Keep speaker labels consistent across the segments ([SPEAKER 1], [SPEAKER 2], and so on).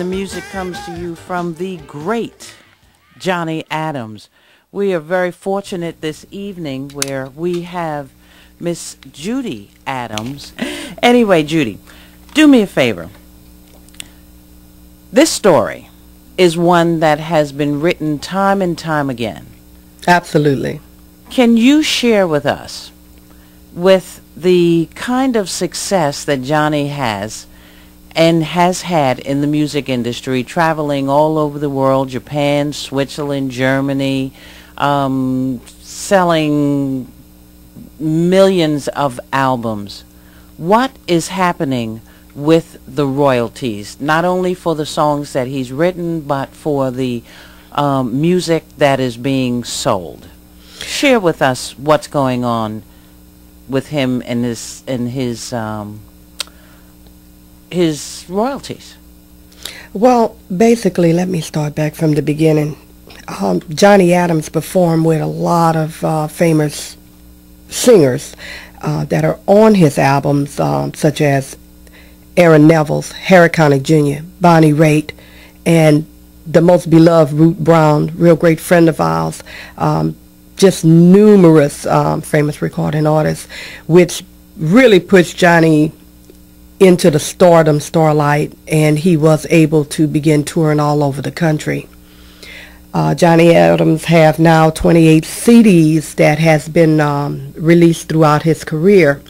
[SPEAKER 1] the music comes to you from the great Johnny Adams. We are very fortunate this evening where we have Miss Judy Adams. Anyway, Judy, do me a favor. This story is one that has been written time and time again.
[SPEAKER 2] Absolutely.
[SPEAKER 1] Can you share with us, with the kind of success that Johnny has and has had in the music industry, traveling all over the world, Japan, Switzerland, Germany, selling millions of albums. What is happening with the royalties, not only for the songs that he's written, but for the music that is being sold? Share with us what's going on with him and his royalties.
[SPEAKER 2] Well, basically, let me start back from the beginning. Johnny Adams performed with a lot of famous singers that are on his albums, such as Aaron Neville's, Harry Connick Jr., Bonnie Raitt, and the most beloved Ruth Brown, real great friend of ours. Just numerous famous recording artists, which really pushed Johnny into the stardom, starlight, and he was able to begin touring all over the country. Johnny Adams have now 28 CDs that has been released throughout his career.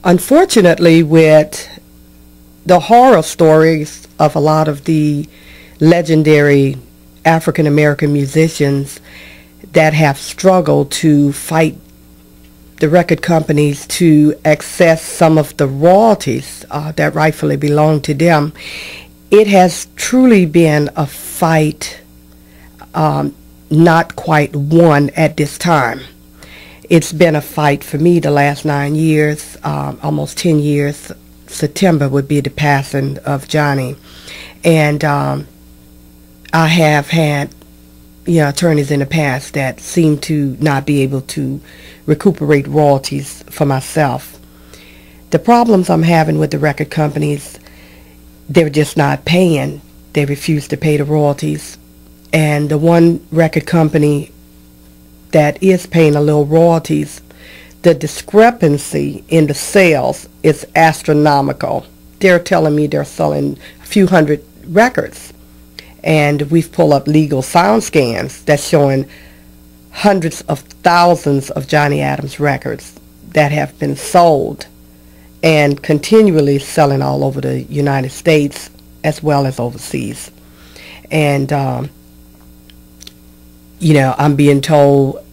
[SPEAKER 2] Unfortunately, with the horror stories of a lot of the legendary African American musicians that have struggled to fight the record companies to access some of the royalties that rightfully belong to them, it has truly been a fight not quite won at this time. It's been a fight for me the last 9 years, almost 10 years. September would be the passing of Johnny. And I have had attorneys in the past that seem to not be able to recuperate royalties for myself. The problems I'm having with the record companies, they're just not paying. They refuse to pay the royalties. And the one record company that is paying a little royalties, the discrepancy in the sales is astronomical. They're telling me they're selling a few hundred records. And we've pulled up legal sound scans that's showing hundreds of thousands of Johnny Adams records that have been sold and continually selling all over the United States as well as overseas. And, I'm being told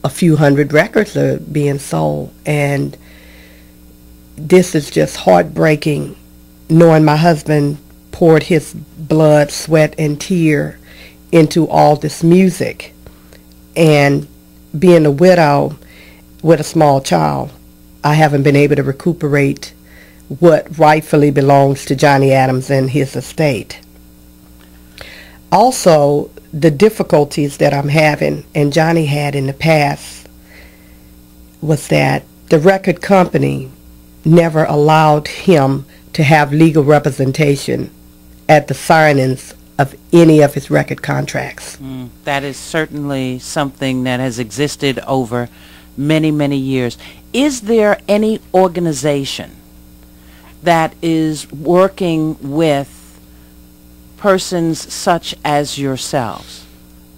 [SPEAKER 2] a few hundred records are being sold. And this is just heartbreaking, knowing my husband poured his blood, sweat, and tear into all this music. And being a widow with a small child, I haven't been able to recuperate what rightfully belongs to Johnny Adams and his estate. Also, the difficulties that I'm having, and Johnny had in the past, was that the record company never allowed him to have legal representation at the signings of any of his record contracts.
[SPEAKER 1] That is certainly something that has existed over many, many years. Is there any organization that is working with persons such as yourselves,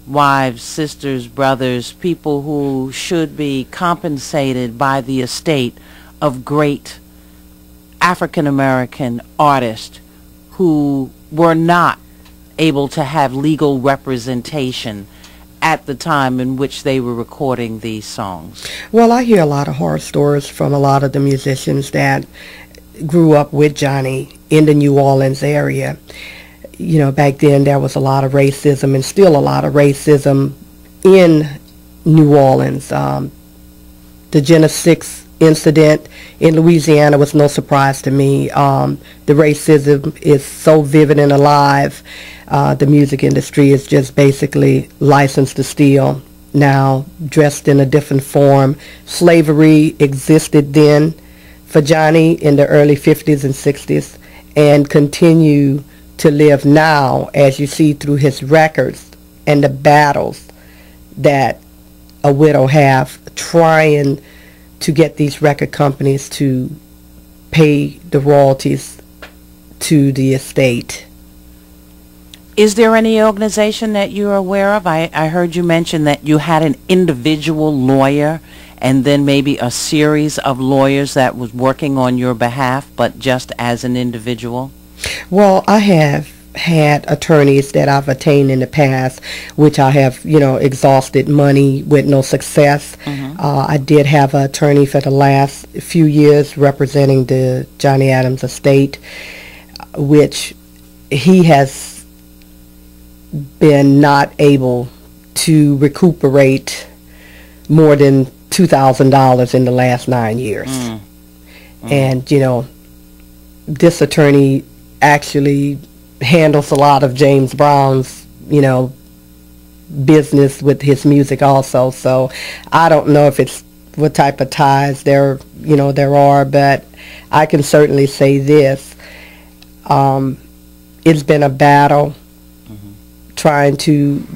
[SPEAKER 1] wives, sisters, brothers, people who should be compensated by the estate of great African American artists who were not able to have legal representation at the time in which they were recording these songs?
[SPEAKER 2] Well, I hear a lot of horror stories from a lot of the musicians that grew up with Johnny in the New Orleans area. Back then there was a lot of racism, and still a lot of racism in New Orleans. The Jena 6 incident in Louisiana was no surprise to me. The racism is so vivid and alive. The music industry is just basically licensed to steal now, dressed in a different form. Slavery existed then for Johnny in the early 50s and 60s and continue to live now, as you see through his records and the battles that a widow have trying to get these record companies to pay the royalties to the estate.
[SPEAKER 1] Is there any organization that you're aware of? I heard you mention that you had an individual lawyer and then maybe a series of lawyers that was working on your behalf, but just as an individual?
[SPEAKER 2] Well, I have had attorneys that I've attained in the past, which I have, exhausted money with no success. I did have an attorney for the last few years representing the Johnny Adams estate, which he has been not able to recuperate more than $2,000 in the last 9 years. And, this attorney actually handles a lot of James Brown's, business with his music also. So I don't know if it's what type of ties there are, but I can certainly say this. It's been a battle trying to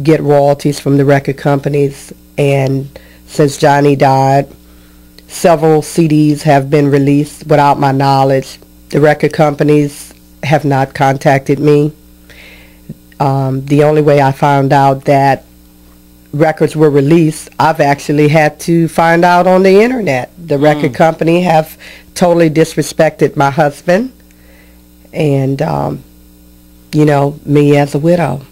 [SPEAKER 2] get royalties from the record companies, and since Johnny died, several CDs have been released without my knowledge. The record companies have not contacted me. The only way I found out that records were released, I've actually had to find out on the internet. The record company have totally disrespected my husband and, me as a widow.